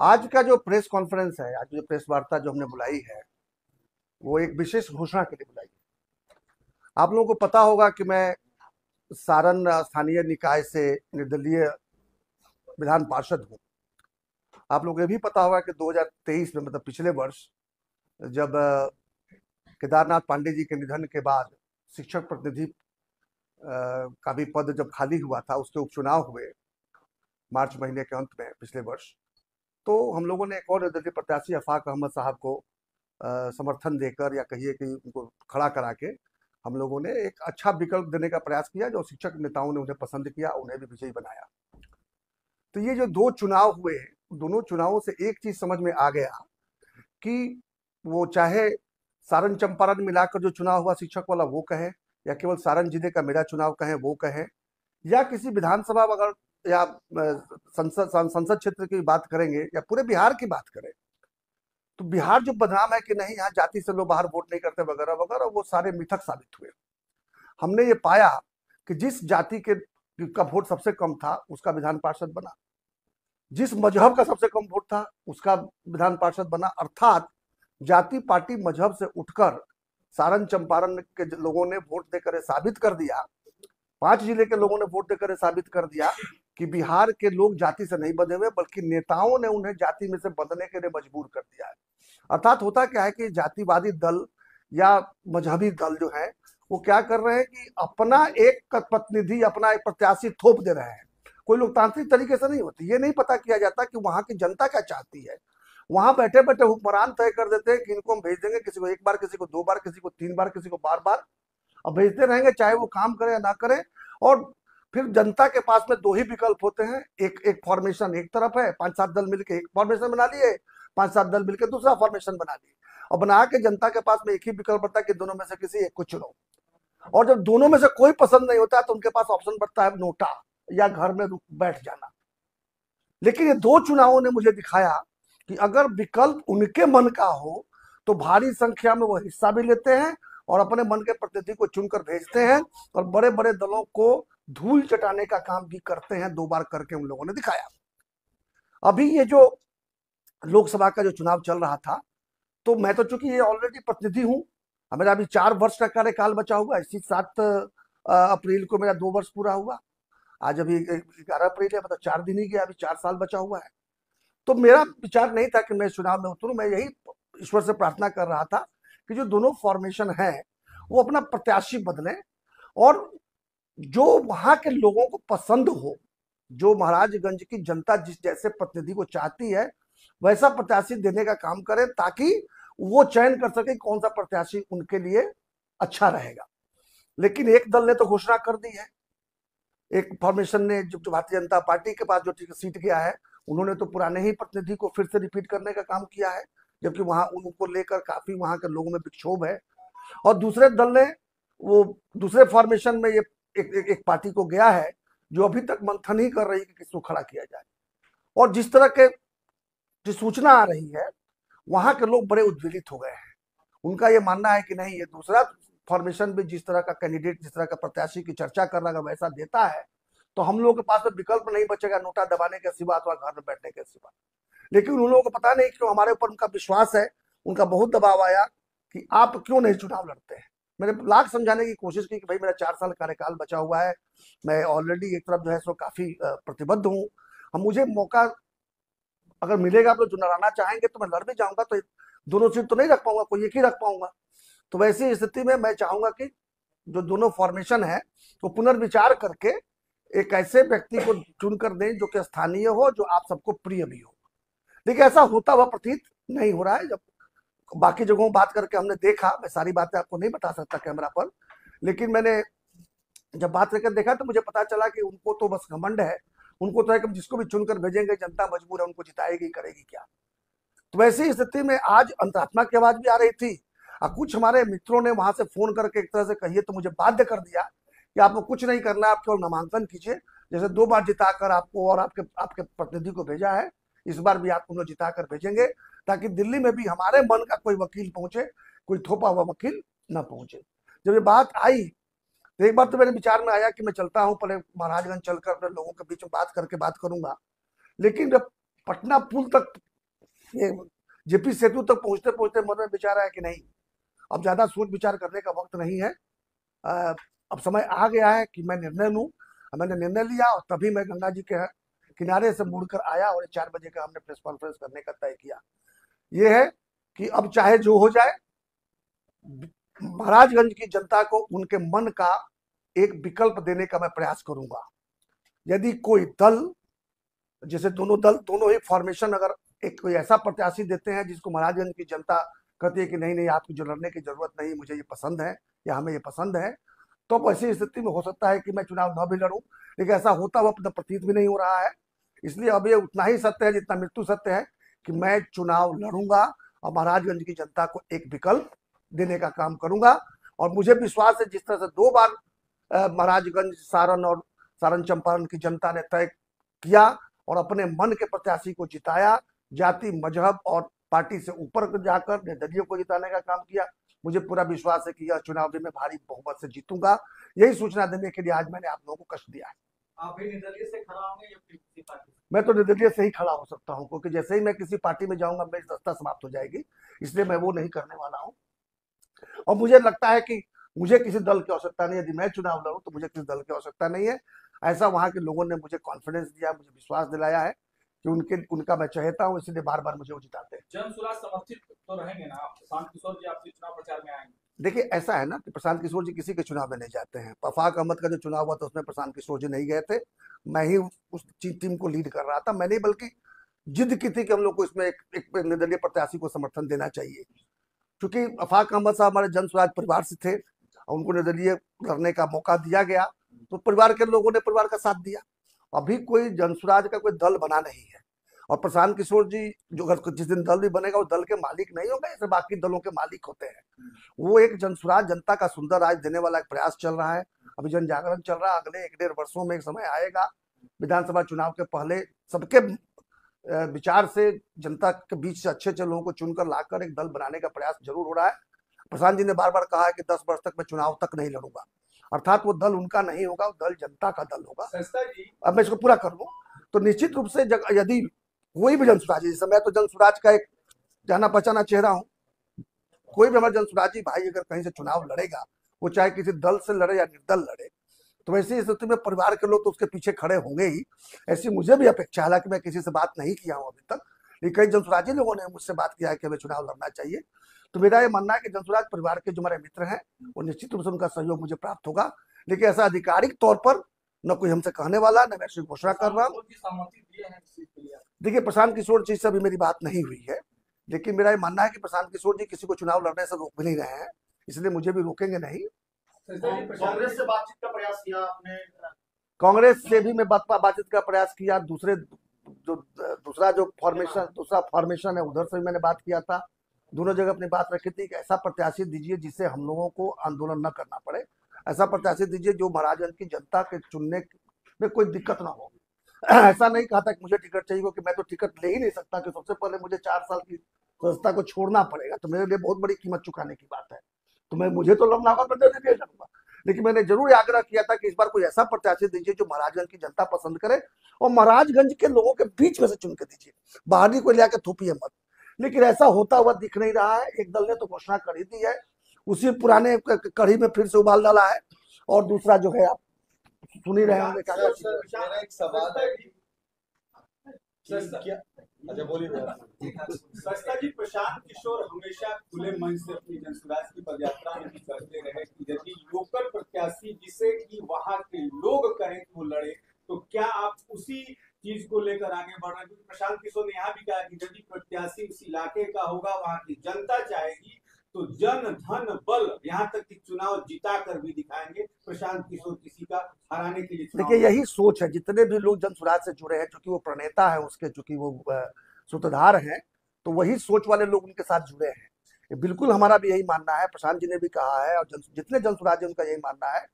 आज का जो प्रेस कॉन्फ्रेंस है, आज जो प्रेस वार्ता जो हमने बुलाई है, वो एक विशेष घोषणा के लिए बुलाई है। आप लोगों को पता होगा कि मैं सारण स्थानीय निकाय से निर्दलीय विधान पार्षद हूँ। आप लोगों को ये भी पता होगा कि 2023 में, मतलब पिछले वर्ष, जब केदारनाथ पांडे जी के निधन के बाद शिक्षक प्रतिनिधि का भी पद जब खाली हुआ था, उसके उपचुनाव हुए मार्च महीने के अंत में पिछले वर्ष। तो हम लोगों ने एक और निर्दलीय प्रत्याशी अफाक अहमद साहब को समर्थन देकर, या कहिए कि उनको खड़ा करा के, हम लोगों ने एक अच्छा विकल्प देने का प्रयास किया, जो शिक्षक नेताओं ने उन्हें पसंद किया, उन्हें भी विजयी बनाया। तो ये जो दो चुनाव हुए, दोनों चुनावों से एक चीज समझ में आ गया कि वो चाहे सारण चंपारण मिलाकर जो चुनाव हुआ शिक्षक वाला वो कहे, या केवल सारण जिले का मेरा चुनाव कहे वो कहे, या किसी विधानसभा अगर या संसद क्षेत्र की बात करेंगे, या पूरे बिहार की बात करें, तो बिहार जो बदनाम है कि नहीं यहाँ जाति से लोग बाहर वोट नहीं करते वगैरह वगैरह, वो सारे मिथक साबित हुए। हमने ये पाया कि जिस जाति के का वोट सबसे कम था उसका विधान पार्षद बना, जिस मजहब का सबसे कम वोट था उसका विधान पार्षद बना। अर्थात जाति पार्टी मजहब से उठकर सारण चंपारण के लोगों ने वोट देकर साबित कर दिया, 5 जिले के लोगों ने वोट देकर साबित कर दिया कि बिहार के लोग जाति से नहीं बंधे हुए, बल्कि नेताओं ने उन्हें जाति में से बंधने के लिए मजबूर कर दिया है। अर्थात होता क्या है कि जातिवादी दल या मजहबी दल जो है वो क्या कर रहे हैं कि अपना एक प्रतिनिधि, अपना एक प्रत्याशी थोप दे रहे हैं। कोई लोकतांत्रिक तरीके से नहीं होती। ये नहीं पता किया जाता कि वहां की जनता क्या चाहती है। वहां बैठे बैठे हुक्मरान तय कर देते हैं कि इनको हम भेज देंगे, किसी को 1 बार, किसी को 2 बार, किसी को 3 बार, किसी को बार बार, अब भेजते रहेंगे चाहे वो काम करे या ना करे। और फिर जनता के पास में 2 ही विकल्प होते हैं। एक फॉर्मेशन एक तरफ है, 5-7 दल मिलकर एक फॉर्मेशन बना लिए, 5-7 दल मिलकर दूसरा फॉर्मेशन बना लिए, और बना के जनता के पास में एक ही विकल्प बता कि दोनों में से किसी एक को चुनो। और जब दोनों में से कोई पसंद नहीं होता तो उनके पास ऑप्शन बढ़ता है नोटा, या घर में बैठ जाना। लेकिन ये 2 चुनावों ने मुझे दिखाया कि अगर विकल्प उनके मन का हो तो भारी संख्या में वो हिस्सा भी लेते हैं और अपने मन के प्रतिनिधि को चुनकर भेजते हैं, और बड़े बड़े दलों को धूल चटाने का काम भी करते हैं। 2 बार करके उन लोगों ने दिखाया। अभी ये जो लोकसभा का जो चुनाव चल रहा था, तो मैं तो चूंकि ये ऑलरेडी प्रतिनिधि हूं, मेरा अभी 4 वर्ष का कार्यकाल बचा हुआ है। इसी 7 अप्रैल को मेरा 2 वर्ष पूरा हुआ। आज अभी 11 अप्रैल है, मतलब 4 दिन ही गया, अभी 4 साल बचा हुआ है। तो मेरा विचार नहीं था कि मैं चुनाव में उतरूं। मैं यही ईश्वर से प्रार्थना कर रहा था कि जो दोनों फॉर्मेशन है वो अपना प्रत्याशी बदलें, और जो वहां के लोगों को पसंद हो, जो महाराजगंज की जनता जिस जैसे प्रतिनिधि को चाहती है वैसा प्रत्याशी देने का काम करें, ताकि वो चयन कर सके कौन सा प्रत्याशी उनके लिए अच्छा रहेगा। लेकिन एक दल ने तो घोषणा कर दी है, एक फॉर्मेशन ने, जो भारतीय जनता पार्टी के पास जो सीट गया है, उन्होंने तो पुराने ही प्रतिनिधि को फिर से रिपीट करने का काम किया है, जबकि वहां उनको लेकर काफी वहां के लोगों में विक्षोभ है। और दूसरे दल ने, वो दूसरे फॉर्मेशन में ये एक पार्टी को गया है जो अभी तक मंथन ही कर रही है कि किसको खड़ा किया जाए। और जिस तरह के जो सूचना आ रही है, वहां के लोग बड़े उद्वेलित हो गए हैं। उनका ये मानना है कि नहीं, ये दूसरा फॉर्मेशन भी जिस तरह का कैंडिडेट, जिस तरह का प्रत्याशी की चर्चा कर रहा है, वैसा देता है तो हम लोगों के पास में विकल्प नहीं बचेगा नोटा दबाने के सिवा अथवा घर में बैठने के सिवा। लेकिन उन लोगों को पता नहीं क्यों हमारे ऊपर उनका विश्वास है, उनका बहुत दबाव आया कि आप क्यों नहीं चुनाव लड़ते हैं। मैंने लाख समझाने की कोशिश की कि भाई मेरा 4 साल कार्यकाल बचा हुआ है, मैं ऑलरेडी एक तरफ जो है सो काफी प्रतिबद्ध हूँ। हम मुझे मौका अगर मिलेगा तो जो लड़ाना चाहेंगे तो मैं लड़ भी जाऊंगा, तो दोनों सीट तो नहीं रख पाऊंगा, कोई एक ही रख पाऊंगा। तो वैसी स्थिति में मैं चाहूंगा कि जो दोनों फॉर्मेशन है वो पुनर्विचार करके एक ऐसे व्यक्ति को चुनकर दें जो कि स्थानीय हो, जो आप सबको प्रिय भी हो। लेकिन ऐसा होता हुआ प्रतीत नहीं हो रहा है। जब बाकी जगहों बात करके हमने देखा, मैं सारी बातें आपको नहीं बता सकता कैमरा पर, लेकिन मैंने जब बात करके देखा तो मुझे पता चला कि उनको तो बस घमंड है। उनको तो है कि जिसको भी चुनकर भेजेंगे जनता मजबूर है, उनको जिताएगी, करेगी क्या। तो वैसी स्थिति में आज अंतरात्मा की आवाज भी आ रही थी, और कुछ हमारे मित्रों ने वहां से फोन करके एक तरह से कहिए तो मुझे बाध्य कर दिया कि आपको कुछ नहीं करना, आप केवल नामांकन कीजिए। जैसे 2 बार जिताकर आपको और आपके आपके प्रतिनिधि को भेजा है, इस बार भी आप उनको जिताकर भेजेंगे, ताकि दिल्ली में भी हमारे मन का कोई वकील पहुंचे, कोई थोपा हुआ वकील न पहुंचे। जब ये बात आई तो एक बार तो मेरे विचार में आया कि मैं चलता हूं, पहले महाराजगंज चलकर अपने लोगों के बीच में बात करके बात करूंगा। लेकिन जब पटना पुल तक ये जेपी सेतु तक पहुंचते पहुंचते मन में विचार आया कि नहीं, अब ज्यादा सोच विचार करने का वक्त नहीं है। अब समय आ गया है कि मैं निर्णय लूं। मैंने निर्णय लिया और तभी मैं गंगा जी के किनारे से मुड़कर आया और 4 बजे का हमने प्रेस कॉन्फ्रेंस करने का तय किया। ये है कि अब चाहे जो हो जाए, महाराजगंज की जनता को उनके मन का एक विकल्प देने का मैं प्रयास करूंगा। यदि कोई दल, जैसे दोनों ही फॉर्मेशन, अगर एक कोई ऐसा प्रत्याशी देते हैं जिसको महाराजगंज की जनता कहती है कि नहीं नहीं, आपको जो लड़ने की जरूरत नहीं, मुझे ये पसंद है या हमें ये पसंद है, तो ऐसी स्थिति में हो सकता है कि मैं चुनाव न भी लड़ूं। लेकिन ऐसा होता हुआ अपना प्रतीत भी नहीं हो रहा है। इसलिए अब ये उतना ही सत्य है जितना मृत्यु सत्य है कि मैं चुनाव लड़ूंगा और महाराजगंज की जनता को एक विकल्प देने का काम करूंगा। और मुझे विश्वास है, जिस तरह से 2 बार महाराजगंज, सारण और सारण चंपारण की जनता ने तय किया और अपने मन के प्रत्याशी को जिताया, जाति, मजहब और पार्टी से ऊपर जाकर निर्दलीय को जिताने का काम किया, मुझे पूरा विश्वास है कि यह चुनाव भी मैं भारी बहुमत से जीतूंगा। यही सूचना देने के लिए आज मैंने आप लोगों को कष्ट दिया है। आप भी निर्दलीय से खड़ा होंगे या किसी पार्टी से? मैं तो निर्दलीय से ही खड़ा हो सकता हूं, क्योंकि जैसे ही मैं किसी पार्टी में जाऊंगा मेरी सत्ता समाप्त हो जाएगी, इसलिए मैं वो नहीं करने वाला हूं। और मुझे लगता है कि मुझे किसी दल की आवश्यकता नहीं है। यदि मैं चुनाव लड़ूं तो मुझे किसी दल की आवश्यकता नहीं है। ऐसा वहां के लोगों ने मुझे कॉन्फिडेंस दिया, मुझे विश्वास दिलाया है कि उनका मैं चाहता हूं, इसलिए बार बार मुझे वो जिताते हैं। जन सुराज समर्थित तो रहेंगे ना आप? प्रशांत किशोर जी आपके चुनाव प्रचार में आएंगे? देखिए, ऐसा है ना कि प्रशांत किशोर जी किसी के चुनाव में नहीं जाते हैं। आफाक अहमद का जो चुनाव हुआ था उसमें प्रशांत किशोर जी नहीं गए थे, मैं ही उस टीम को लीड कर रहा था। मैंने बल्कि जिद की थी कि हम लोग को इसमें एक निर्दलीय प्रत्याशी को समर्थन देना चाहिए, क्योंकि आफाक अहमद साहब हमारे जन स्वराज परिवार से थे और उनको निर्दलीय लड़ने का मौका दिया गया, तो परिवार के लोगों ने परिवार का साथ दिया। अभी कोई जन स्वराज का कोई दल बना नहीं है। और प्रशांत किशोर जी जो अगर जिस दिन दल भी बनेगा वो दल के मालिक नहीं होंगे, जैसे बाकी दलों के मालिक होते हैं। वो एक जन स्वराज, जनता का सुंदर राज देने वाला एक प्रयास चल रहा है। अभी जन जागरण चल रहा है। अगले 1-1.5 वर्षों में एक समय आएगा, विधानसभा चुनाव के पहले सबके विचार से जनता के बीच से अच्छे अच्छे लोगों को चुनकर लाकर एक दल बनाने का प्रयास जरूर हो रहा है। प्रशांत जी ने बार बार कहा है कि 10 वर्ष तक मैं चुनाव तक नहीं लड़ूंगा, अर्थात वो दल उनका नहीं होगा, वो दल जनता का दल होगा। अब मैं इसको पूरा कर लूं तो निश्चित रूप से यदि कोई भी जनसुराजी, जैसे मैं तो जनसुराज का एक जाना पहचाना चेहरा हूं, कोई भी हमारा जनसुराजी भाई अगर कहीं से चुनाव लड़ेगा, वो चाहे किसी दल से लड़े या निर्दल लड़े, तो वैसी स्थिति में परिवार के लोग तो उसके पीछे खड़े होंगे ही। ऐसी मुझे भी अपेक्षा, हालांकि मैं किसी से बात नहीं किया हूं अभी तक, लेकिन कई जनसुराजी लोगों ने मुझसे बात किया है कि हमें चुनाव लड़ना चाहिए। तो मेरा ये मानना है कि जनसुराज परिवार के जो हमारे मित्र हैं वो निश्चित रूप से उनका सहयोग मुझे प्राप्त होगा। लेकिन ऐसा आधिकारिक तौर पर न कोई हमसे कहने वाला, न मैं ऐसी घोषणा कर रहा हूँ। देखिए, प्रशांत किशोर जी से अभी मेरी बात नहीं हुई है, लेकिन मेरा ये मानना है कि प्रशांत किशोर जी किसी को चुनाव लड़ने से रोक भी नहीं रहे हैं, इसलिए मुझे भी रोकेंगे नहीं। कांग्रेस से बातचीत का प्रयास किया आपने? कांग्रेस से भी मैं बातचीत का प्रयास किया। दूसरा फॉर्मेशन है, उधर से भी मैंने बात किया था। दोनों जगह अपनी बात रखी थी कि ऐसा प्रत्याशी दीजिए जिससे हम लोगों को आंदोलन न करना पड़े, ऐसा प्रत्याशी दीजिए जो महाराजगंज की जनता के चुनने में कोई दिक्कत ना हो। ऐसा नहीं कहा था कि मुझे टिकट चाहिए, क्योंकि मैं तो टिकट ले ही नहीं सकता, कि सबसे पहले मुझे 4 साल की संस्था को छोड़ना पड़ेगा, तो मेरे लिए बहुत बड़ी कीमत चुकाने की बात है। तो मुझे तो लड़ना होगा, मैं निर्दलीय लड़ूंगा। लेकिन मैंने जरूर आग्रह किया था कि इस बार कोई ऐसा प्रत्याशी दीजिए जो महाराजगंज की जनता पसंद करे और महाराजगंज के लोगों के बीच में से चुन के दीजिए, बाहरी को लेकर थोपिए मत। लेकिन ऐसा होता हुआ दिख नहीं रहा है। एक दल ने तो घोषणा कर ही दी है, उसी पुराने कढ़ी में फिर से उबाल डाला है, और दूसरा जो है आप सुन ही रहे होंगे। मेरा एक सवाल है, अच्छा बोलिए। सस्ता जी, प्रशांत किशोर हमेशा खुले मन से अपनी जनसुराज की पदयात्रा में भी कहते रहे कि यदि लोकल प्रत्याशी जिसे कि वहां के लोग करें कि वो लड़े, तो क्या आप उसी चीज को लेकर आगे बढ़ रहे हैं? क्योंकि प्रशांत किशोर ने यहाँ भी कहा कि यदि प्रत्याशी उस इलाके का होगा, वहां की जनता चाहेगी, तो जन धन बल यहाँ तक कि चुनाव जिता कर भी दिखाएंगे। प्रशांत किशोर किसी का हराने के लिए। देखिए, यही सोच है जितने भी लोग जन स्वराज से जुड़े हैं, चूंकि वो प्रणेता है उसके, चूंकि वो सूत्रधार हैं, तो वही सोच वाले लोग उनके साथ जुड़े हैं। बिल्कुल हमारा भी यही मानना है, प्रशांत जी ने भी कहा है, और जितने जन स्वराज है उनका यही मानना है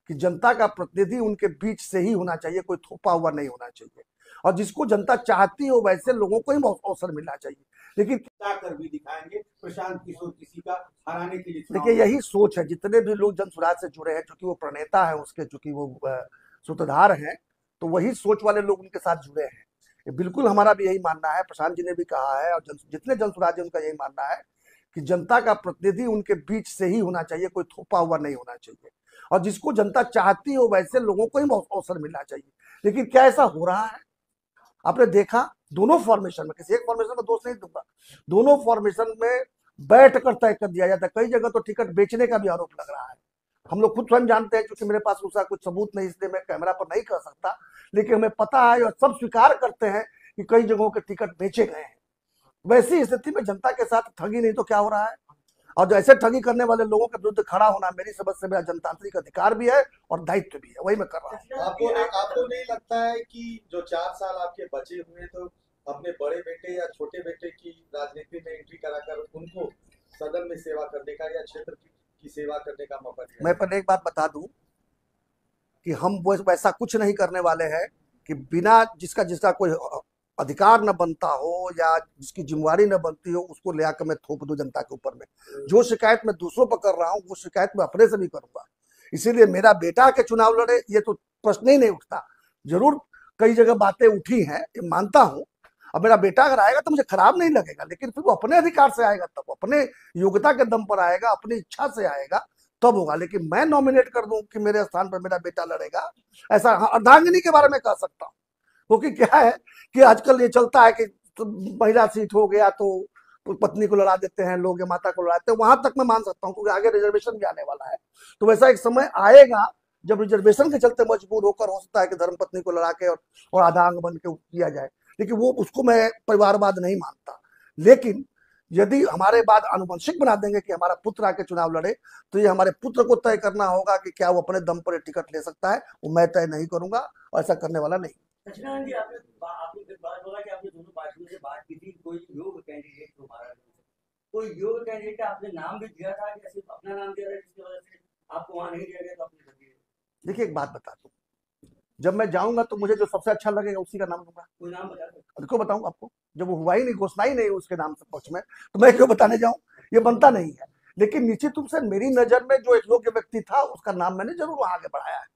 कि जनता का प्रतिनिधि उनके बीच से ही होना चाहिए, कोई थोपा हुआ नहीं होना चाहिए, और जिसको जनता चाहती हो वैसे लोगों को ही अवसर मिलना चाहिए। लेकिन कर भी दिखाएंगे प्रशांत किशोर किसी का हराने के लिए। देखिए, यही सोच है जितने भी लोग जन स्वराज से जुड़े हैं, क्योंकि वो प्रणेता है उसके, चूंकि वो सूत्रधार हैं, तो वही सोच वाले लोग उनके साथ जुड़े हैं। बिल्कुल हमारा भी यही मानना है, प्रशांत जी ने भी कहा है और जितने जनसुराज है उनका यही मानना है कि जनता का प्रतिनिधि उनके बीच से ही होना चाहिए, कोई थोपा हुआ नहीं होना चाहिए, और जिसको जनता चाहती हो वैसे लोगों को ही अवसर मिलना चाहिए। लेकिन क्या ऐसा हो रहा है? आपने देखा दोनों फॉर्मेशन में, किसी एक फॉर्मेशन में दोष नहीं दूंगा, दोनों फॉर्मेशन में बैठ कर तय कर दिया जाता है। कई जगह तो टिकट बेचने का भी आरोप लग रहा है। हम लोग खुद स्वयं जानते हैं, क्योंकि मेरे पास उसका कुछ सबूत नहीं इसलिए मैं कैमरा पर नहीं कर सकता, लेकिन हमें पता है और सब स्वीकार करते हैं कि कई जगहों के टिकट बेचे गए हैं। वैसी स्थिति में जनता के साथ ठगी नहीं तो क्या हो रहा है? और जो ऐसे ठगी करने वाले लोगों के विरुद्ध खड़ा होना मेरी समझ से मेरा जनतांत्रिक अधिकार भी है और दायित्व भी है, वही मैं कर रहा हूँ। आपको नहीं लगता है कि जो 4 साल आपके बचे हुए तो अपने बड़े बेटे या छोटे बेटे की राजनीति में एंट्री कराकर उनको सदन में सेवा करने का या क्षेत्र की सेवा करने का मौका दिया? मैं पहले एक बात बता दूं कि हम वैसा कुछ नहीं करने वाले हैं कि बिना जिसका कोई अधिकार न बनता हो या जिसकी जिम्मेवारी न बनती हो उसको ले आकर मैं थोप दूं जनता के ऊपर में। जो शिकायत मैं दूसरों पर कर रहा हूं वो शिकायत मैं अपने से भी करूंगा। इसीलिए मेरा बेटा के चुनाव लड़े ये तो प्रश्न ही नहीं उठता। जरूर कई जगह बातें उठी हैं, ये मानता हूं। अब मेरा बेटा अगर आएगा तो मुझे खराब नहीं लगेगा, लेकिन फिर वो अपने अधिकार से आएगा, तब अपने योग्यता के दम पर आएगा, अपनी इच्छा से आएगा, तब होगा। लेकिन मैं नॉमिनेट कर दूं कि मेरे स्थान पर मेरा बेटा लड़ेगा, ऐसा अर्धांगिनी के बारे में कह सकता हूँ। क्योंकि क्या है कि आजकल ये चलता है कि तो महिला सीट हो गया तो पत्नी को लड़ा देते हैं लोग या माता को लड़ाते हैं, वहां तक मैं मान सकता हूँ क्योंकि आगे रिजर्वेशन भी आने वाला है। तो वैसा एक समय आएगा जब रिजर्वेशन के चलते मजबूर होकर हो सकता है कि धर्मपत्नी को लड़ा के और आधांग बन के किया जाए, लेकिन वो उसको मैं परिवारवाद नहीं मानता। लेकिन यदि हमारे बाद आनुवंशिक बना देंगे कि हमारा पुत्र आके चुनाव लड़े, तो ये हमारे पुत्र को तय करना होगा कि क्या वो अपने दम पर टिकट ले सकता है, वो मैं तय नहीं करूंगा और ऐसा करने वाला नहीं। सचिदानंद जी, आपने बात बोला कि आपने दोनों पार्टियों से बात की थी, कोई योग्य कैंडिडेट तुम्हारा, कोई योग्य कैंडिडेट का आपने नाम भी दिया था कि सिर्फ अपना नाम दिया था जिसकी वजह से आपको वहां नहीं दिया गया तो आपने कर दिया? देखिए एक बात बता दूं, जब मैं जाऊंगा तो मुझे जो सबसे अच्छा लगेगा उसी का नाम दूंगा। कोई नाम बता दो। क्यों बताऊं आपको? जब वो हुआ ही नहीं, घोषणा ही नहीं उसके नाम से पक्ष में, तो मैं क्यों बताने जाऊं? ये बनता नहीं है। लेकिन निश्चित रूप से मेरी नजर में जो एक योग्य व्यक्ति था उसका नाम मैंने जरूर वहां आगे बढ़ाया है।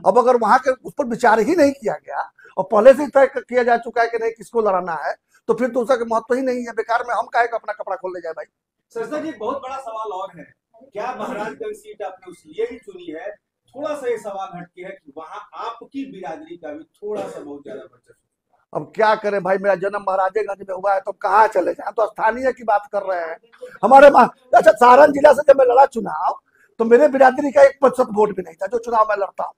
अब अगर वहां के उस पर विचार ही नहीं किया गया और पहले से तय किया जा चुका है कि नहीं किसको लड़ाना है, तो फिर तो उसका महत्व ही नहीं है। बेकार में हम काहे को अपना कपड़ा खोल ले जाए भाई। सरसा जी, बहुत बड़ा सवाल और है, क्या महाराजगंज सीट आपने इसलिए ही चुनी है? थोड़ा सा ये सवाल हटके है कि वहां आपकी बिरादरी का भी थोड़ा सा बहुत ज्यादा वर्चस्व। अब क्या करें भाई, मेरा जन्म महाराजेगंज में हुआ है तो कहाँ चले जाए? तो स्थानीय की बात कर रहे हैं हमारे। अच्छा, सारण जिला से जब मैं लड़ा चुनाव तो मेरे बिरादरी का 1% वोट भी नहीं था। जो चुनाव मैं लड़ता हूँ,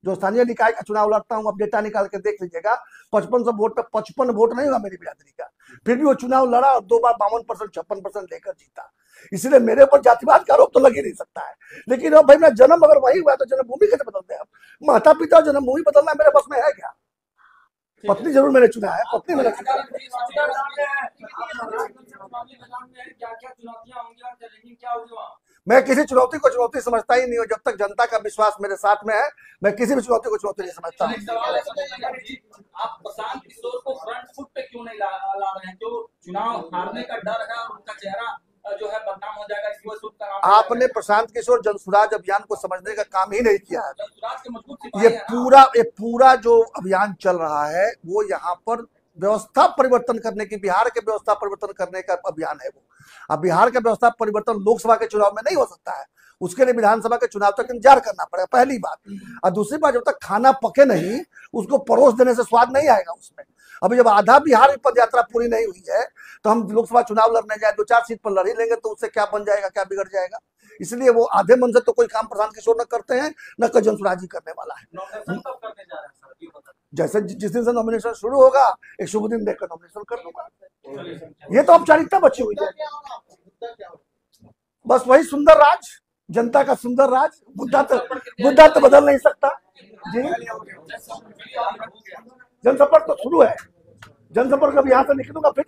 जो स्थानीय निकाय का चुनाव लड़ता हूँ, अब डेटा निकाल के देख लीजिएगा, 55 वोट पे 55 वोट नहीं हुआ मेरी बिरादरी का। फिर भी वो चुनाव लड़ा और 2 बार 52%, 56% लेकर जीता। इसलिए मेरे ऊपर जातिवाद का आरोप तो लग ही नहीं सकता है। लेकिन अब भाई मेरा जन्म अगर वही हुआ तो जन्मभूमि कैसे बदलते हैं? माता पिता जन्मभूमि बदलना मेरे बस में है क्या? पत्नी जरूर मैंने चुना है, पत्नी मैंने चुना है। मैं किसी चुनौती को चुनौती समझता ही नहीं हूँ। जब तक जनता का विश्वास मेरे साथ में है, मैं किसी भी चुनौती को चुनौती नहीं समझता। आप प्रशांत किशोर को फ्रंट फुट पे क्यों नहीं ला रहे हैं? जो चुनाव हारने का डर है और उनका चेहरा जो है बदनाम हो जाएगा, इसी वजह से आपने प्रशांत किशोर जनसुराज अभियान को समझने का काम ही नहीं किया है। जनसुराज के मजबूत सिपाही ये पूरा जो अभियान चल रहा है वो यहाँ पर व्यवस्था परिवर्तन करने की, बिहार के व्यवस्था परिवर्तन करने का अभियान है वो। अब बिहार का व्यवस्था परिवर्तन लोकसभा के चुनाव में नहीं हो सकता है, उसके लिए विधानसभा के चुनाव तक इंतजार करना पड़ेगा, पहली बात। और दूसरी बात, जब तक खाना पके नहीं उसको परोस देने से स्वाद नहीं आएगा उसमें। अभी जब आधा बिहार पद यात्रा पूरी नहीं हुई है तो हम लोकसभा चुनाव लड़ने जाए 2-4 सीट पर लड़ ही लेंगे तो उससे क्या बन जाएगा, क्या बिगड़ जाएगा? इसलिए वो आधे मन से तो कोई काम प्रशांत किशोर न करते हैं, न कोई जनसुराज जी करने वाला है। नॉमिनेशन कब करने जा रहे हैं सर, ये बताइए। जैसे जिस दिन से नॉमिनेशन शुरू होगा एक शुभ दिन देखकर नॉमिनेशन कर दूंगा। ये तो औपचारिकता बची हुई है। बस वही सुंदर राज, जनता का सुंदर राज। मुद्दा तो बदल नहीं सकता जी। जनसंपर्क तो शुरू है, जनसंपर्क अब यहाँ से निकलूंगा फिर